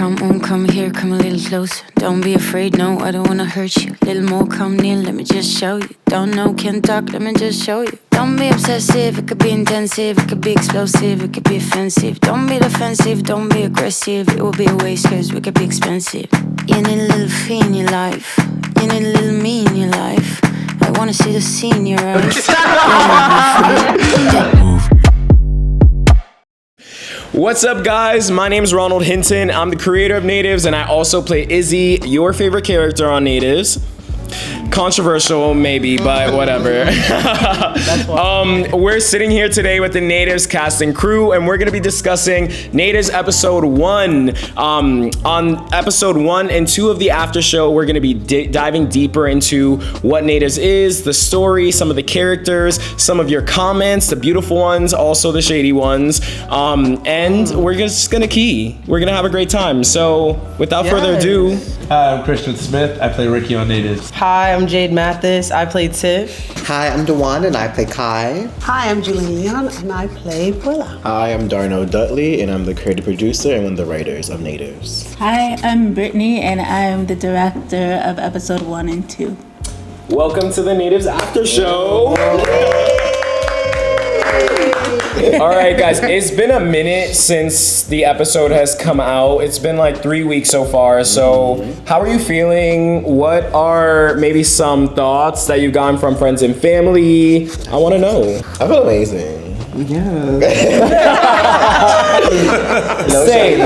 come on, come here, come a little closer. Don't be afraid, no, I don't wanna hurt you. Little more, come near, let me just show you. Don't know, can't talk, let me just show you. Don't be obsessive, it could be intensive, it could be explosive, it could be offensive. Don't be defensive, don't be aggressive, it will be a waste cause we could be expensive. You need a little fee in your life, you need a little me in your life. I wanna see the sea in your eyes. What's up, guys? My name is Ronald Hinton. I'm the creator of Natives, and I also play Izzy, your favorite character on Natives. Controversial, maybe, but whatever. We're sitting here today with the Natives cast and crew, and we're going to be discussing Natives episode 1. On episode 1 and 2 of the Aftershow, we're going to be diving deeper into what Natives is, the story, some of the characters, some of your comments, the beautiful ones, also the shady ones, and we're just going to key. We're going to have a great time. So, without further ado... Hi, I'm Christian Smith. I play Ricky on Natives. Hi, I'm Jade Mathis. I play Tiff. Hi, I'm Dewan and I play Kai. Hi, I'm Julie Leon and I play Bula. Hi, I'm Darno Dudley and I'm the creative producer and one of the writers of Natives. Hi, I'm Brittany and I'm the director of episode 1 and 2. Welcome to the Natives Aftershow. All right, guys, it's been a minute since the episode has come out. It's been like 3 weeks so far. So how are you feeling? What are maybe some thoughts that you've gotten from friends and family? I want to know. I feel amazing. Yeah. Same.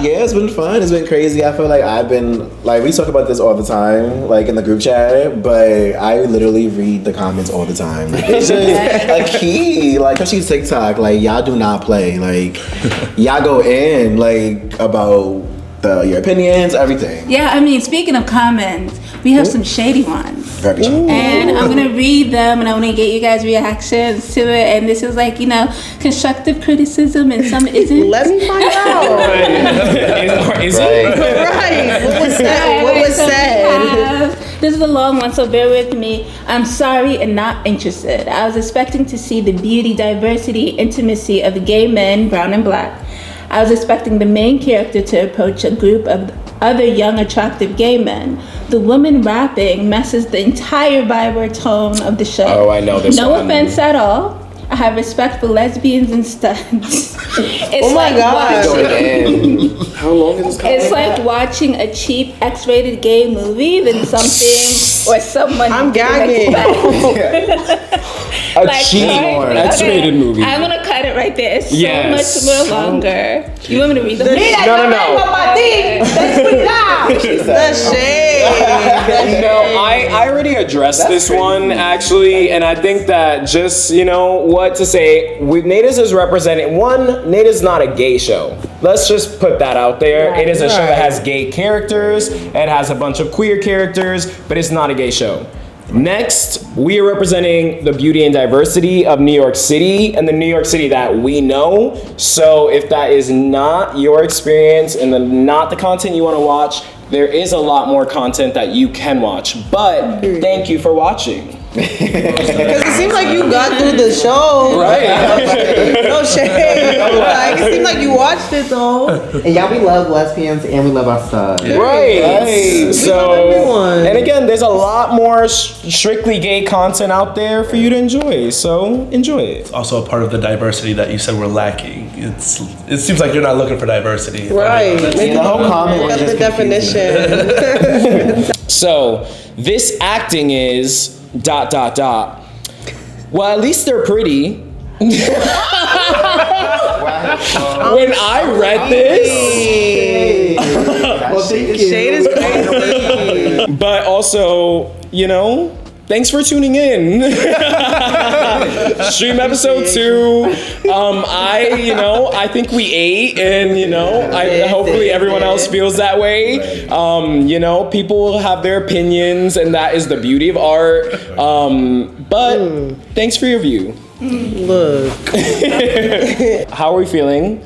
Yeah, it's been fun. It's been crazy. I feel like I've been, like, we talk about this all the time, like in the group chat, but I literally read the comments all the time. It's just a key. Like, especially TikTok, like, y'all do not play. Like, y'all go in, like, about your opinions, everything. Yeah, I mean, speaking of comments, we have some shady ones. Very true. And I'm going to read them and I want to get you guys' reactions to it. And this is like, constructive criticism and some isn't. Let me find out. Is it? Right. What was said? What was said? This is a long one, so bear with me. I'm sorry and not interested. I was expecting to see the beauty, diversity, intimacy of gay men, brown and black. I was expecting the main character to approach a group of other young, attractive gay men. The woman rapping messes the entire vibe or tone of the show. Oh, I know this one. No offense at all. I have respect for lesbians and studs. Oh my God. How long is this comment? It's like watching a cheap X-rated gay movie than something or someone. I'm gagging. Cheap X-rated movie. I'm gonna cut it right there. It's so Yes. much more longer. You want me to read the No. The shade. No, I already addressed this one actually, and I think that just what to say. Natives is represented. One, Natives is not a gay show. Let's just put that out there. It is a show that has gay characters. It has a bunch of queer characters, but it's not a gay show. Next, we are representing the beauty and diversity of New York City and the New York City that we know. So if that is not your experience and not the content you want to watch, there is a lot more content that you can watch. But thank you for watching. Because it seems like you got through the show. Right. No shade. Like, it seemed like you watched it though. And yeah, we love lesbians and we love our stuff. Right. So, love everyone. and again, there's a lot more strictly gay content out there for you to enjoy. So enjoy it. It's also a part of the diversity that you said we're lacking. It seems like you're not looking for diversity. Right. The whole comment was That's just the definition. So this acting is ... Well, at least they're pretty. When I read this, Shade is crazy. but also, thanks for tuning in. Stream episode 2. I think we ate, and hopefully everyone else feels that way. People have their opinions, and that is the beauty of art. But thanks for your view. Look. How are we feeling?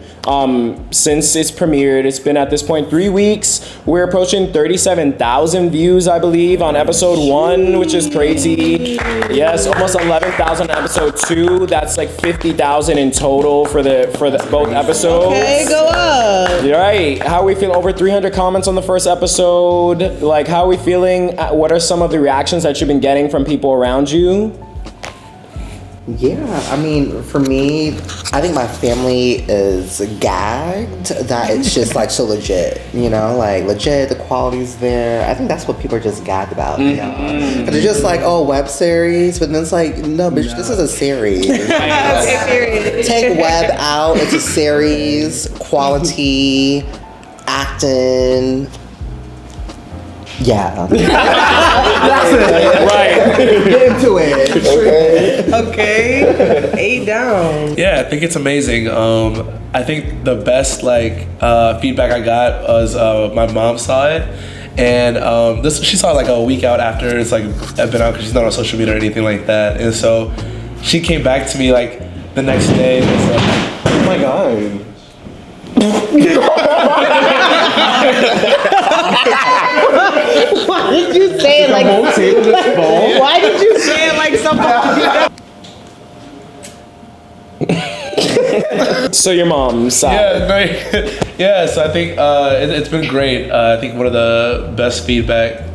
since it's premiered. It's been at this point 3 weeks. We're approaching 37,000 views, I believe, on episode 1, which is crazy. Yes, almost 11,000 on episode 2. That's like 50,000 in total for the both episodes. Okay, go up. Right. How are we feeling? Over 300 comments on the first episode. Like, how are we feeling? What are some of the reactions that you've been getting from people around you? Yeah, I mean, for me, I think my family is gagged that it's just like so legit, you know, like legit, the quality's there. I think that's what people are just gagged about, you know. And they're just like, oh, web series, but then it's like, no, bitch, this is a series. Take web out, it's a series, quality, acting. Yeah. Right. Get into it. Okay. 8 down. Yeah, I think it's amazing. I think the best feedback I got was my mom saw it, and she saw it like a week out after it's like I've been out because she's not on social media or anything like that, and so she came back to me like the next day and was like, "Oh my god." Why did you say it like Why did you say it like something? So your mom saw it. Yeah, so I think it's been great. I think one of the best feedback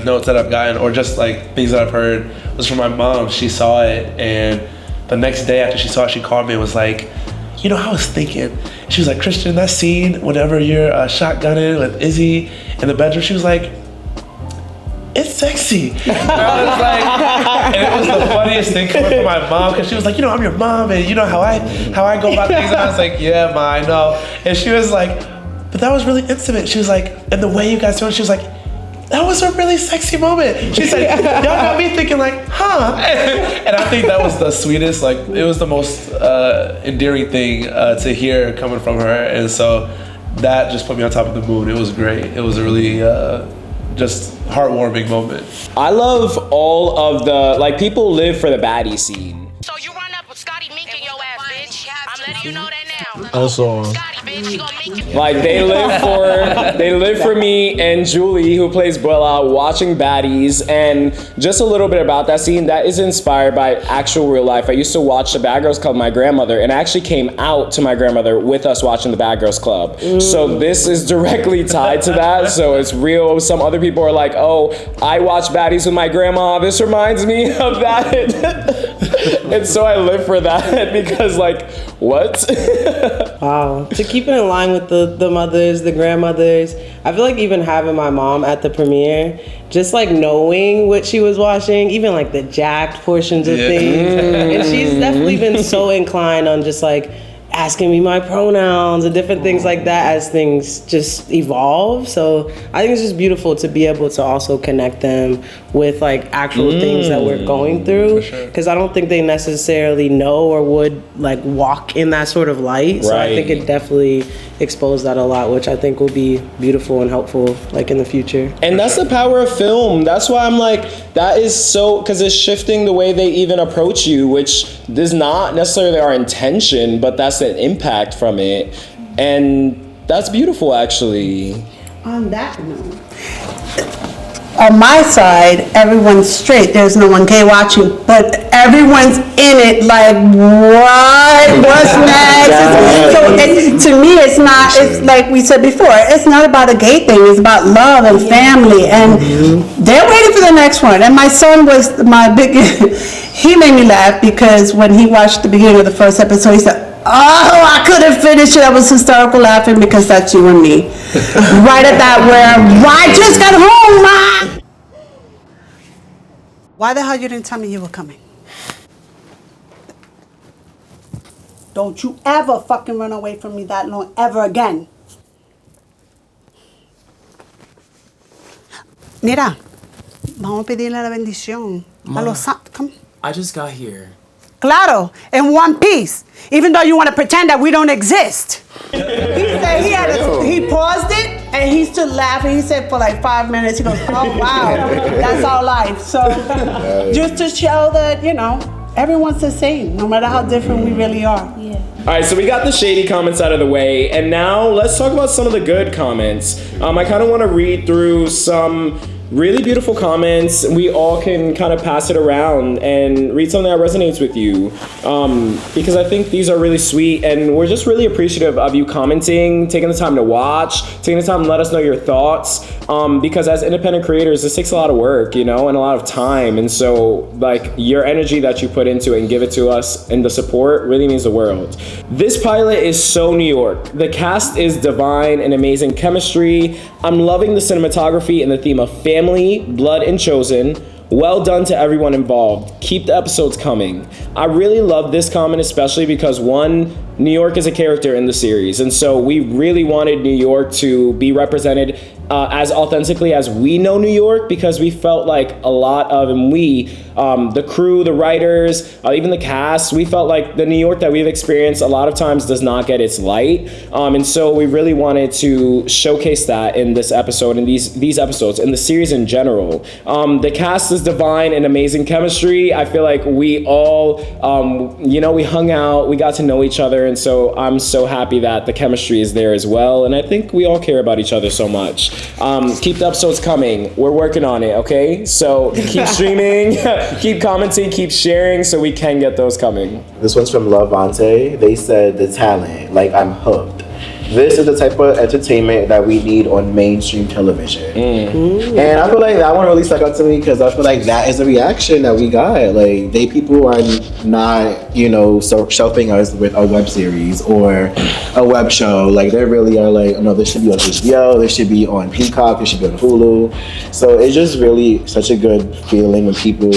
notes that I've gotten, or just like things that I've heard, was from my mom. She saw it, and the next day after she saw it, she called me and was like, you know, I was thinking. She was like, Christian, that scene, whenever you're shotgunning with Izzy in the bedroom, she was like, it's sexy. And I was like, and it was the funniest thing coming from my mom, because she was like, you know, I'm your mom, and you know how I go about things. And I was like, yeah, Ma, I know. And she was like, but that was really intimate. She was like, and the way you guys doing, she was like, that was a really sexy moment. She said, y'all got me thinking like, huh? And I think that was the sweetest, like, it was the most endearing thing to hear coming from her. And so that just put me on top of the moon. It was great. It was a really just heartwarming moment. I love all of the, like, people live for the baddie scene. So you run up with Scotty Mink in your ass, bitch. I'm letting you know that now. Also, Scotty, bitch, you gonna make it. Like, they live for me and Julie, who plays Bella, watching baddies. And just a little bit about that scene, that is inspired by actual real life. I used to watch the Bad Girls Club with my grandmother, and I actually came out to my grandmother with us watching the Bad Girls Club. So this is directly tied to that, so it's real. Some other people are like, oh, I watch baddies with my grandma. This reminds me of that. And so I live for that because, like, what? Wow. To keep it in line with the mothers, the grandmothers, I feel like even having my mom at the premiere, just like knowing what she was watching, even like the jacked portions of things. And she's definitely been so inclined on just like asking me my pronouns and different things like that as things just evolve. So I think it's just beautiful to be able to also connect them with like actual things that we're going through, because I don't think they necessarily know or would like walk in that sort of light. So I think it definitely exposed that a lot, which I think will be beautiful and helpful like in the future. And that's the power of film. That's why I'm like, that is so, because it's shifting the way they even approach you, which is not necessarily our intention, but that's an impact from it. And that's beautiful, actually. On that note, on my side, everyone's straight. There's no one gay watching, but everyone's in it. Like, what? What's next? So to me, it's not. It's like we said before. It's not about a gay thing. It's about love and family, and they're waiting for the next one. And my son was my big. He made me laugh because when he watched the beginning of the first episode, he said, oh, I couldn't finish it. I was hysterical laughing because that's you and me. Right at that where, I just got home, Ma. Why the hell you didn't tell me you were coming? Don't you ever fucking run away from me that long, ever again. Mira, vamos a pedirle la bendición. A los come. I just got here. Claro, in one piece. Even though you want to pretend that we don't exist. He said he paused it and he stood laughing. He said for like 5 minutes, he goes, oh wow, that's our life. So just to show that, you know, everyone's the same, no matter how different we really are. Yeah. All right, so we got the shady comments out of the way, and now let's talk about some of the good comments. I kind of want to read through some really beautiful comments. We all can kind of pass it around and read something that resonates with you, because I think these are really sweet, and we're just really appreciative of you commenting, taking the time to watch, taking the time to let us know your thoughts, because as independent creators, this takes a lot of work, you know, and a lot of time, and so like your energy that you put into it and give it to us and the support really means the world. This pilot is so New York. The cast is divine and amazing chemistry. I'm loving the cinematography and the theme of family, blood, and chosen. Well done to everyone involved. Keep the episodes coming. I really love this comment, especially because one, New York is a character in the series, and so we really wanted New York to be represented as authentically as we know New York, because we felt like a lot of, and the crew, the writers, even the cast, we felt like the New York that we've experienced a lot of times does not get its light, and so we really wanted to showcase that in this episode, and these episodes, in the series in general. The cast is divine and amazing chemistry. I feel like we all, we hung out, we got to know each other, and so I'm so happy that the chemistry is there as well, and I think we all care about each other so much. Keep the episodes coming. We're working on it, okay? So keep streaming, keep commenting, keep sharing, so we can get those coming. This one's from Lavante. They said the talent, like I'm hooked. This is the type of entertainment that we need on mainstream television. And I feel like that one really stuck out to me because I feel like that is the reaction that we got. Like, people are not, shelving us with a web series or a web show. Like, they really are like, no, this should be on HBO, this should be on Peacock, this should be on Hulu. So it's just really such a good feeling when people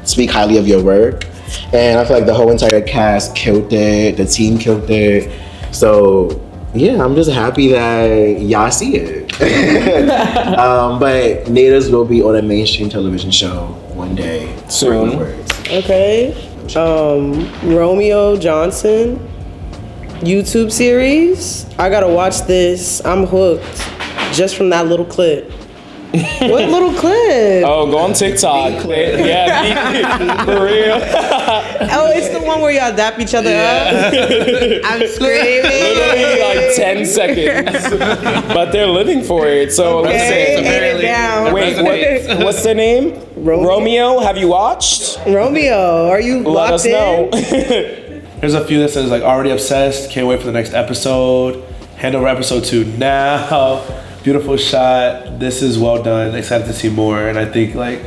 speak highly of your work. And I feel like the whole entire cast killed it, the team killed it. So yeah, I'm just happy that y'all see it. But Natives will be on a mainstream television show one day. Soon. Okay. Romeo Johnson, YouTube series. I gotta watch this. I'm hooked just from that little clip. What little clip? Oh, go on TikTok. Yeah, for real. Oh, it's the one where y'all dap each other up? I'm screaming. Literally like 10 seconds. But they're living for it. So let's say. Wait, what's their name? Romeo, have you watched? Romeo, are you Let locked us know. There's a few that says like already obsessed, can't wait for the next episode. Hand over episode 2 now. Beautiful shot. This is well done. Excited to see more. And I think like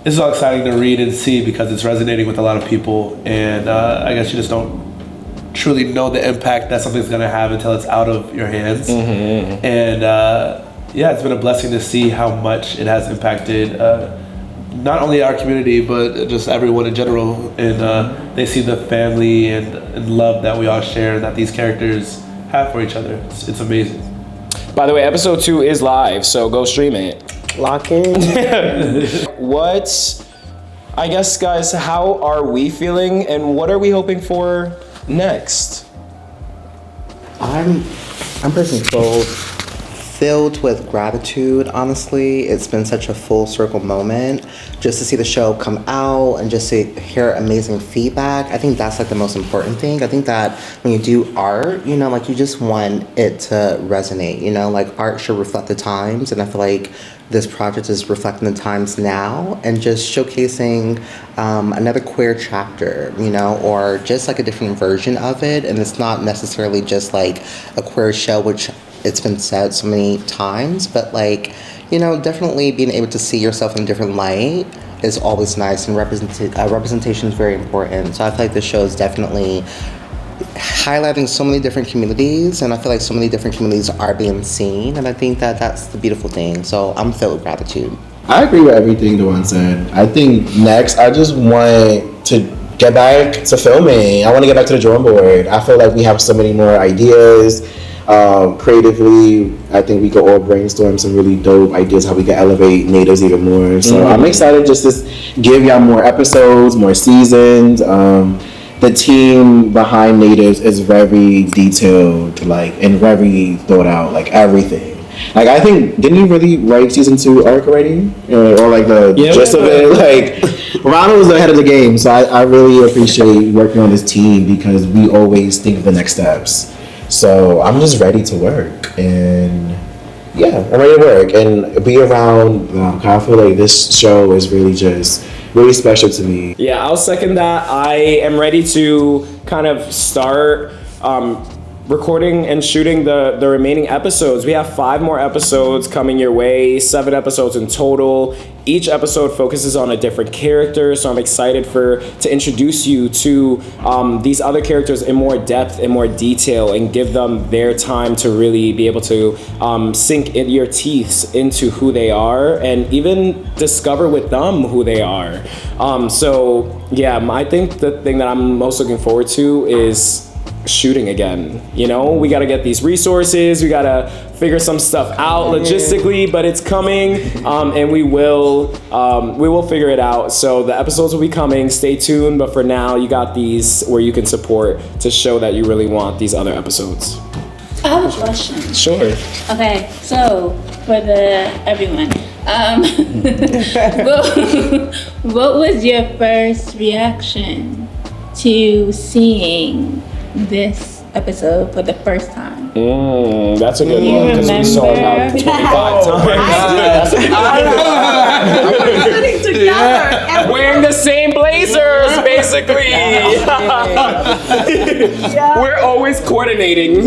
this is all exciting to read and see because it's resonating with a lot of people. And I guess you just don't truly know the impact that something's gonna have until it's out of your hands. Mm-hmm. And it's been a blessing to see how much it has impacted not only our community but just everyone in general. And they see the family and love that we all share and that these characters have for each other. It's amazing. By the way, episode 2 is live, so go stream it. Lock in. I guess, guys, how are we feeling and what are we hoping for next? I'm personally filled with gratitude, honestly. It's been such a full circle moment just to see the show come out and just to hear amazing feedback. I think that's like the most important thing. I think that when you do art, you just want it to resonate, like art should reflect the times, and I feel like this project is reflecting the times now and just showcasing another queer chapter, or just like a different version of it. And it's not necessarily just like a queer show, which it's been said so many times, but definitely being able to see yourself in a different light is always nice, and representation is very important. So I feel like the show is definitely highlighting so many different communities, and I feel like so many different communities are being seen, and I think that that's the beautiful thing. So I'm filled with gratitude. I agree with everything Dewan said. I think next, I just want to get back to filming. I want to get back to the drawing board. I feel like we have so many more ideas. Creatively, I think we could all brainstorm some really dope ideas how we can elevate Natives even more. So I'm excited just to give y'all more episodes, more seasons. The team behind Natives is very detailed, and very thought out, everything. Like, I think, didn't you really write season 2 arc already? Or like the gist of it? Like, Ronald was ahead of the game, so I really appreciate working on this team because we always think of the next steps. So I'm just ready to work, and yeah, I'm ready to work and be around. I feel like this show is really special to me. Yeah, I'll second that. I am ready to kind of start recording and shooting the remaining episodes. We have 5 more episodes coming your way, 7 episodes in total. Each episode focuses on a different character, so I'm excited to introduce you to these other characters in more depth and more detail and give them their time to really be able to sink in your teeth into who they are and even discover with them who they are. So yeah, I think the thing that I'm most looking forward to is shooting again. You know, we got to get these resources, we got to figure some stuff out logistically, but it's coming, and we will figure it out. So the episodes will be coming, stay tuned, but for now you got these where you can support to show that you really want these other episodes. I have a question. Sure. Okay, so for everyone, what was your first reaction to seeing this episode for the first time? That's a good one because we saw it about 25 times. Sitting together and Wearing the same blazers, basically. We're always coordinating.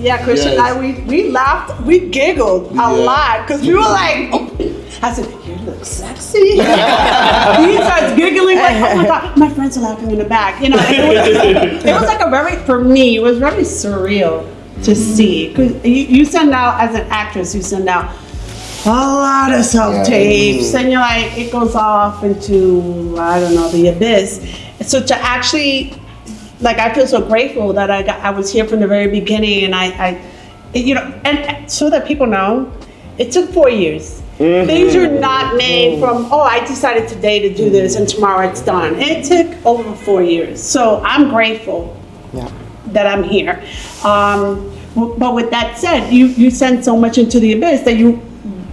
yeah, Christian and I, we laughed, we giggled a lot because we were like, oh. I said, you look sexy. He starts giggling like, oh my God, my friends are laughing in the back. You know, it was like for me, it was very surreal to see. Because you send out, as an actress, you send out a lot of self-tapes, and you're like, it goes off into, I don't know, the abyss. So to actually, like, I feel so grateful that I was here from the very beginning, and I you know, and so that people know, it took 4 years. Things are not made from, I decided today to do this and tomorrow it's done. It took over 4 years. So I'm grateful that I'm here. But with that said, you send so much into the abyss that you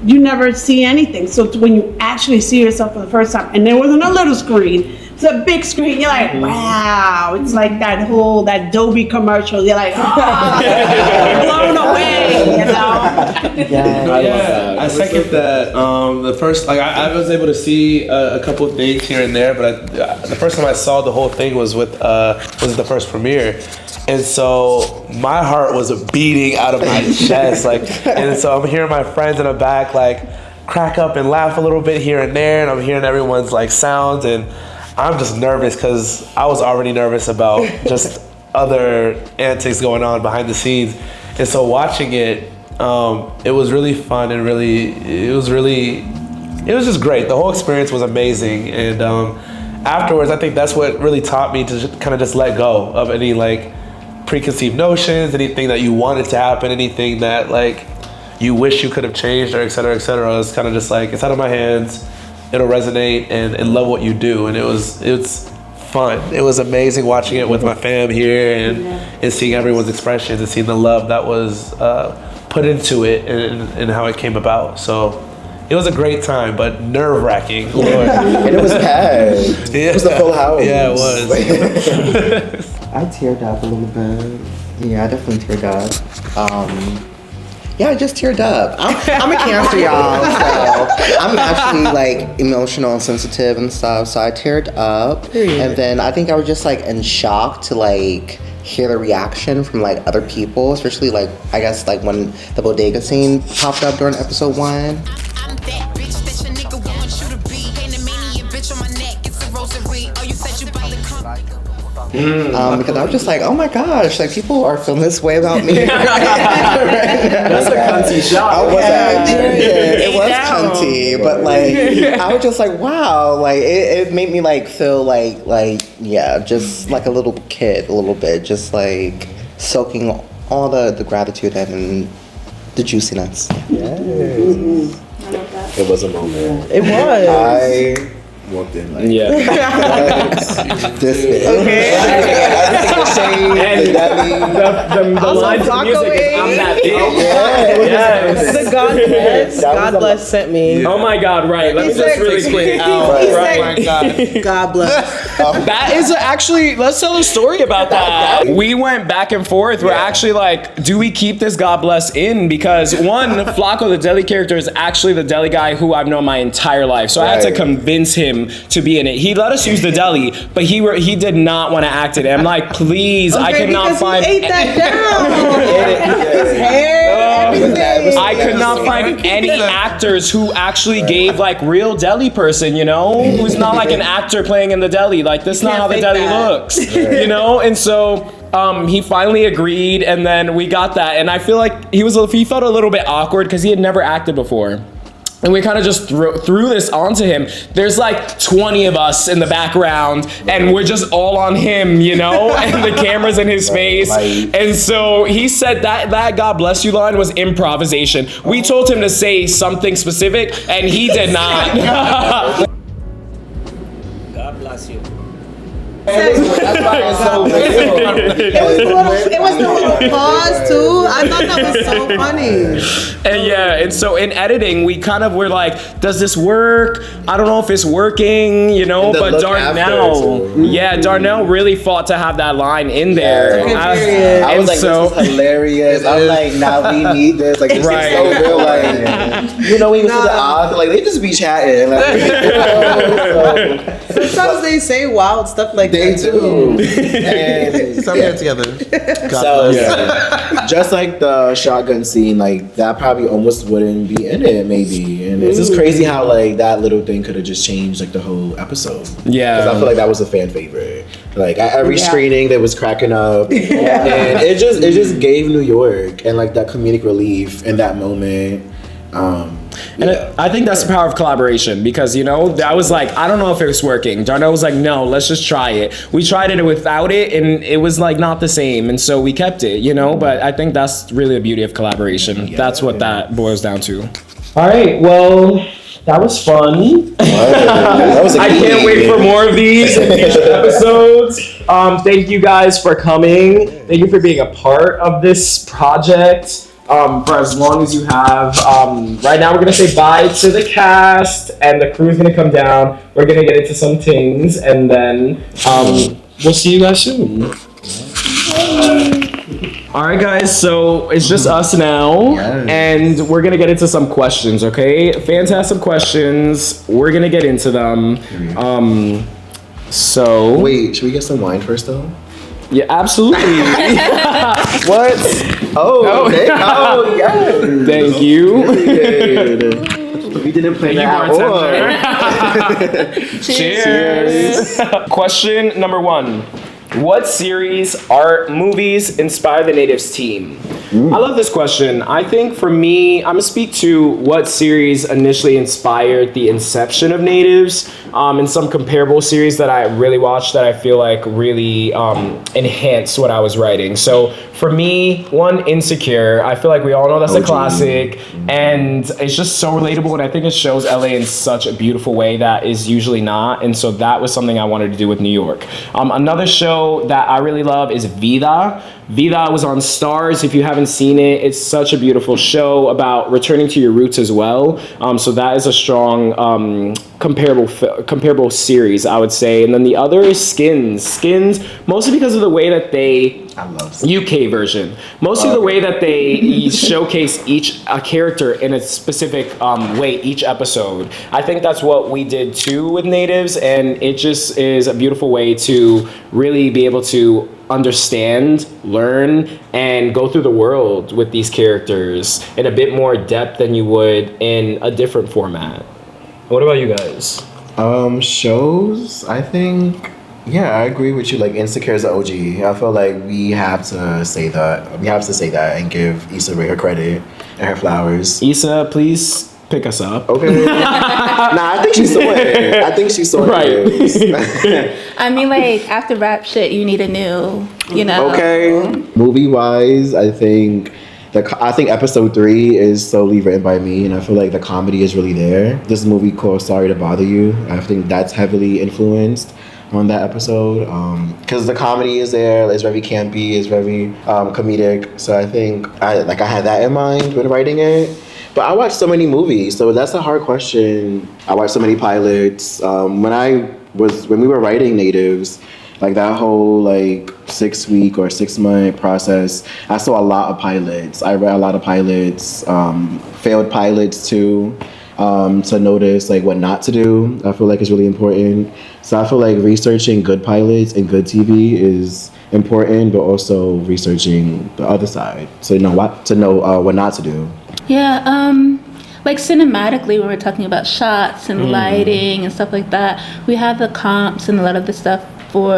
never see anything. So when you actually see yourself for the first time, and there wasn't a little screen, it's a big screen, you're like, wow. It's like that Adobe commercial. You're like, blown away, you know? I second that. The first, like, I was able to see a couple of things here and there, but the first time I saw the whole thing was with the first premiere. And so my heart was beating out of my chest, and so I'm hearing my friends in the back, like, crack up and laugh a little bit here and there, and I'm hearing everyone's, like, sounds, and I'm just nervous because I was already nervous about just other antics going on behind the scenes. And so watching it, it was really fun and it was just great. The whole experience was amazing. And afterwards, I think that's what really taught me to kind of just let go of any, like, preconceived notions, anything that you wanted to happen, anything that, like, you wish you could have changed, or et cetera, et cetera. It's kind of just like, it's out of my hands. It'll resonate and love what you do. And it's fun. It was amazing watching it with my fam here and seeing everyone's expressions and seeing the love that was put into it and how it came about. So it was a great time, but nerve-wracking. And it was packed. Yeah. It was the full house. Yeah, it was. I teared up a little bit. Yeah, I definitely teared up. Yeah, I just teared up. I'm a Cancer, y'all, so I'm actually, like, emotional and sensitive and stuff, so I teared up. And then I think I was just, like, in shock to, like, hear the reaction from, like, other people, especially, like, I guess, like, when the bodega scene popped up during episode 1. I'm that bitch that your nigga wants you to be. Ain't a mania bitch on my neck, it's a rosary. Oh, you said you buy the company. Because I was just like, oh my gosh, like, people are feeling this way about me. That's a cunty shot. It was cunty, but, like, I was just like, wow, like, it made me, like, feel like, yeah, just like a little kid a little bit, just, like, soaking all the gratitude and the juiciness. Yes. It was a moment. It was. walked in like, Yeah. This bit. And the line to the music is I'm that bitch. Yes. The God bless sent me. Oh my God, right. Let me just really quick. God bless. That is actually, let's tell a story about that. We went back and forth. We're actually like, do we keep this God bless in? Because one, Flacco, the deli character, is actually the deli guy who I've known my entire life. So I had to convince him to be in it. He let us use the deli, but he did not want to act it. And I'm like, please, I cannot find. He ate that down. His hair, everything. I could not find any actors who actually gave like real deli person, you know, who's not like an actor playing in the deli. Like this is not how the deli looks, you know. And so he finally agreed, and then we got that. And I feel like he felt a little bit awkward because he had never acted before. And we kind of just threw this onto him. There's like 20 of us in the background, and we're just all on him, you know? And the camera's in his face. And so he said that God bless you line was improvisation. We told him to say something specific, and he did not. God bless you. It was the little pause too. I thought that was so funny. And so in editing, we kind of were like, does this work? I don't know if it's working, you know, but Darnell really fought to have that line in there. I was like, this is hilarious. I'm like, now we need this. Like, this is so real. Like, you know, we go to the author, like, they just be chatting. Like, Sometimes they say wild stuff like they that do. And something together. Just like the shotgun scene, like that probably almost wouldn't be in it, maybe. And it's just crazy how like that little thing could have just changed like the whole episode. Yeah, because I feel like that was a fan favorite. Like at every screening, they was cracking up, and it just gave New York and like that comedic relief in that moment. I think that's the power of collaboration, because, you know, I was like, I don't know if it was working. Darnell was like, no, let's just try it. We tried it without it, and it was like not the same, and so we kept it, you know. But I think that's really the beauty of collaboration. That's what that boils down to. All right, well, that was fun. I can't wait for more of these in future episodes. Thank you guys for coming. Thank you for being a part of this project. For as long as you have. Right now we're gonna say bye to the cast, and the crew's gonna come down. We're gonna get into some things, and then we'll see you guys soon. All right, guys, so it's just us now, and we're gonna get into some questions, okay? Fans have some questions. We're gonna get into them. So wait, should we get some wine first though? Yeah, absolutely. What? Oh, okay. Oh, yeah. Thank you. We didn't play that. Cheers. Question number 1. What series, art, movies inspire the Natives team? I love this question. I think for me, I'm gonna speak to what series initially inspired the inception of Natives, and some comparable series that I really watched that I feel like really enhanced what I was writing. So for me, one, Insecure. I feel like we all know that's a classic, and it's just so relatable, and I think it shows LA in such a beautiful way that is usually not, and so that was something I wanted to do with New York. Another show that I really love is Vida. Vida was on Stars. If you haven't seen it, it's such a beautiful show about returning to your roots as well. So that is a strong comparable series, I would say. And then the other is Skins, mostly because of the way that they, I love UK version, mostly the way that they showcase each character in a specific way each episode. I think that's what we did too with Natives, and it just is a beautiful way to really be able to understand, learn, and go through the world with these characters in a bit more depth than you would in a different format. What about you guys? Shows, I think, yeah, I agree with you. Like, Insecure is the OG. I feel like we have to say that. We have to say that and give Issa Rae her credit and her flowers. Issa, please pick us up. Okay. Nah, I think she's saw it. Right. I mean, like, after rap shit, you need a new, you know. Okay. Movie-wise, I think I think episode 3 is solely written by me, and I feel like the comedy is really there. This movie called Sorry to Bother You, I think that's heavily influenced on that episode, because the comedy is there. It's very campy, it's very comedic. So I think I had that in mind when writing it. But I watched so many movies, so that's a hard question. I watched so many pilots. When we were writing Natives, like that whole like 6-week or 6-month process, I saw a lot of pilots. I read a lot of pilots, failed pilots too, to notice like what not to do. I feel like it's really important. So I feel like researching good pilots and good TV is important, but also researching the other side, so you know what not to do. Yeah, like cinematically, when we're talking about shots and lighting and stuff like that, we have the comps and a lot of the stuff for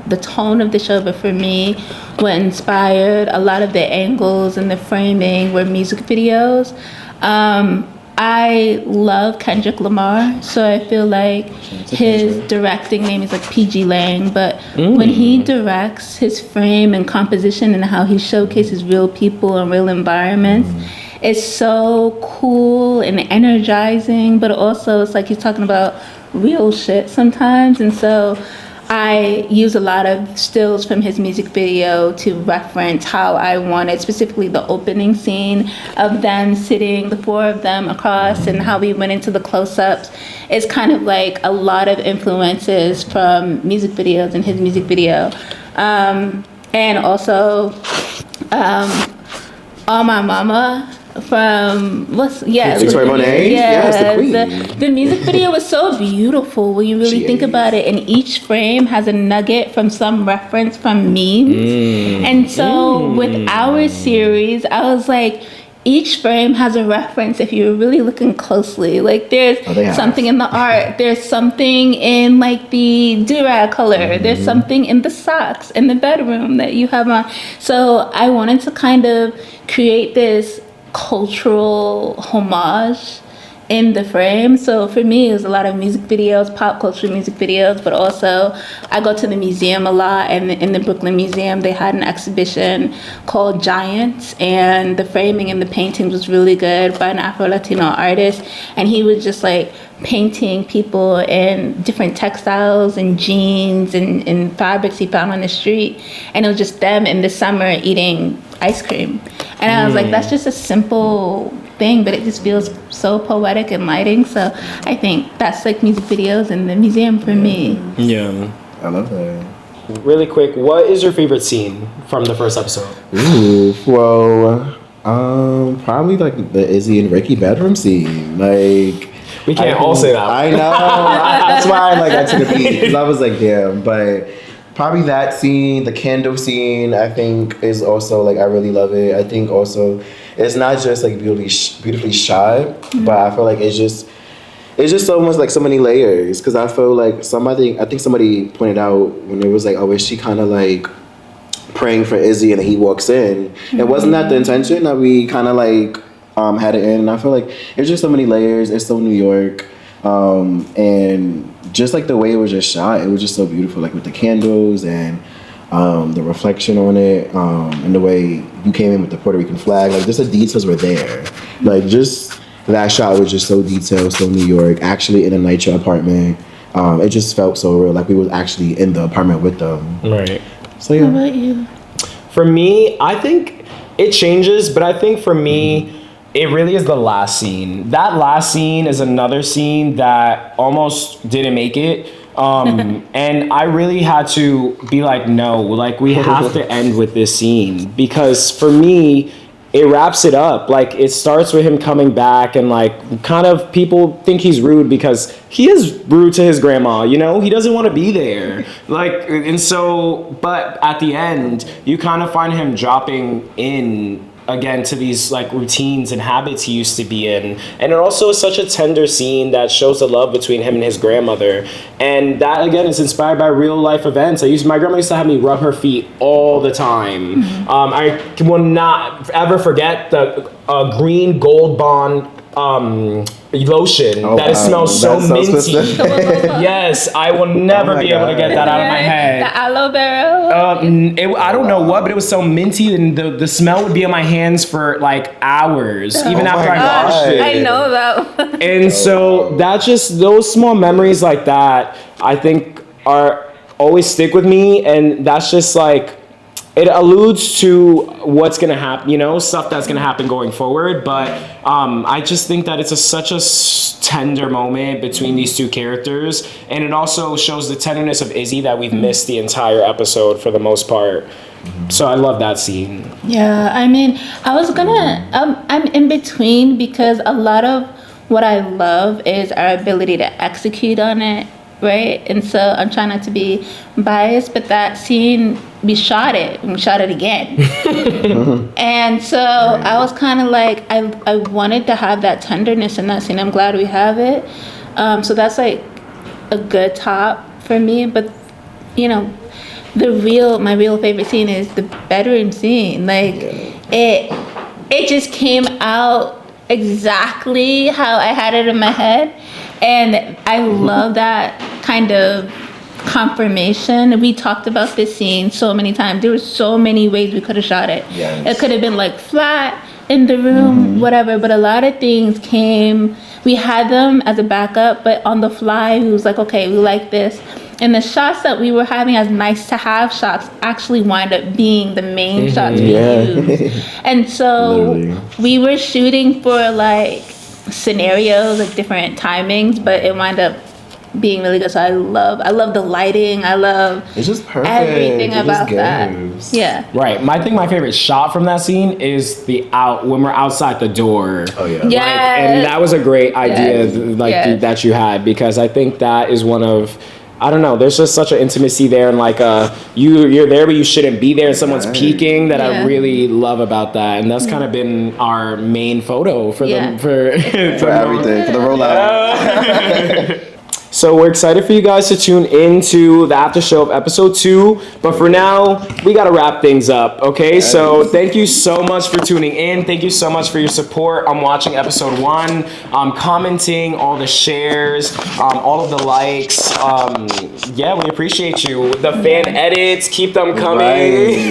the tone of the show, but for me, what inspired a lot of the angles and the framing were music videos. I love Kendrick Lamar, so I feel like his directing name is like PG Lang, but when he directs, his frame and composition and how he showcases real people and real environments, it's so cool and energizing, but also it's like he's talking about real shit sometimes. And so I use a lot of stills from his music video to reference how I wanted, specifically the opening scene of them sitting, the 4 of them across, and how we went into the close-ups. It's kind of like a lot of influences from music videos and his music video. And also All My Mama from Victoria Monet? Yes, the queen. The music video was so beautiful when you really think about it, and each frame has a nugget from some reference from memes. And so with our series, I was like, each frame has a reference if you're really looking closely. Like there's something in the art, there's something in like the do-rag color, there's something in the socks in the bedroom that you have on. So I wanted to kind of create this cultural homage in the frame. So for me, it was a lot of music videos, pop culture music videos, but also I go to the museum a lot, and in the Brooklyn Museum, they had an exhibition called Giants, and the framing and the paintings was really good by an Afro-Latino artist, and he was just like painting people in different textiles and jeans and fabrics he found on the street, and it was just them in the summer eating ice cream. And I was like, that's just a simple thing, but it just feels so poetic and lighting. So I think that's like music videos in the museum for me. Yeah, I love that. Really quick, what is your favorite scene from the first episode? Ooh, well, probably like the Izzy and Ricky bedroom scene. Like, we can't all say that. I know. That's why I took a beat, because I was like, damn. But probably that scene, the candle scene, I think is also like, I really love it. I think also it's not just like beautifully shot, but I feel like it's just so much, like so many layers. Because I feel like I think somebody pointed out when it was like, oh, is she kind of like praying for Izzy, and then he walks in? It wasn't that the intention that we kind of like had it in. And I feel like it's just so many layers. It's so New York, and just like the way it was just shot, it was just so beautiful, like with the candles and the reflection on it, and the way you came in with the Puerto Rican flag, like just the details were there. Like just that shot was just so detailed, so New York, actually in a NYCHA apartment. It just felt so real, like we was actually in the apartment with them. Right. So yeah. What about you? For me, I think it changes, but I think for me, it really is the last scene. That last scene is another scene that almost didn't make it. And I really had to be like, no, like we have to end with this scene, because for me, it wraps it up. Like it starts with him coming back, and like kind of people think he's rude because he is rude to his grandma, you know? He doesn't want to be there. Like, and so, but at the end, you kind of find him dropping in again to these like routines and habits he used to be in. And it also is such a tender scene that shows the love between him and his grandmother, and that again is inspired by real life events. My grandma used to have me rub her feet all the time. I will not ever forget the green gold bond lotion that it smells so That's so minty. specific. Yes, I will never Oh my be able to get that out of my head. The aloe vera. I don't know what, but it was so minty, and the smell would be on my hands for like hours, even after I my washed God. it. I know that one. And so that's just those small memories like that, I think are always stick with me, and that's just like, it alludes to what's gonna happen, you know, stuff that's gonna happen going forward. But I just think that it's such a tender moment between these two characters, and it also shows the tenderness of Izzy that we've missed the entire episode for the most part. So I love that scene. Yeah, I mean, I was gonna, I'm in between because a lot of what I love is our ability to execute on it, right? And so I'm trying not to be biased, but that scene, we shot it again. And so I was kind of like, I wanted to have that tenderness in that scene. I'm glad we have it. So that's like a good top for me. But, you know, my real favorite scene is the bedroom scene. Like, it just came out exactly how I had it in my head. And I love that kind of confirmation. We talked about this scene so many times. There were so many ways we could have shot it. Yes. It could have been like flat in the room, whatever, but a lot of things came. We had them as a backup, but on the fly, we was like, okay, we like this. And the shots that we were having as nice to have shots actually wind up being the main shots we used. And so Literally. we were shooting for like scenarios, like different timings, but it wound up being really good. So I love the lighting. I love It's just perfect. everything It just about that. gives. Yeah. Right. My favorite shot from that scene is when we're outside the door. Oh yeah. Yeah. And that was a great idea, Yes. like Yes. that you had, because I think that is one of, I don't know, there's just such an intimacy there, and like you're there but you shouldn't be there, and someone's Right. peeking, that I Yeah. really love about that. And that's kind of been our main photo for Yeah. for For everything, for the rollout. So we're excited for you guys to tune into the after show of episode 2. But for now, we got to wrap things up, okay? So thank you so much for tuning in. Thank you so much for your support on watching episode 1, commenting, all the shares, all of the likes. Yeah, we appreciate you. The fan edits, keep them coming.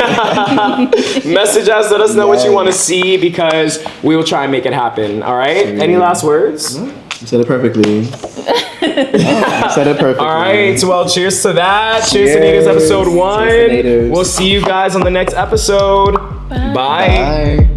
Message us, let us know what you want to see, because we will try and make it happen, all right? Any last words? You said it perfectly. You said it perfectly. All right, well, cheers to that. Cheers to Natives episode 1. Cheers to Natives. We'll see you guys on the next episode. Bye. Bye.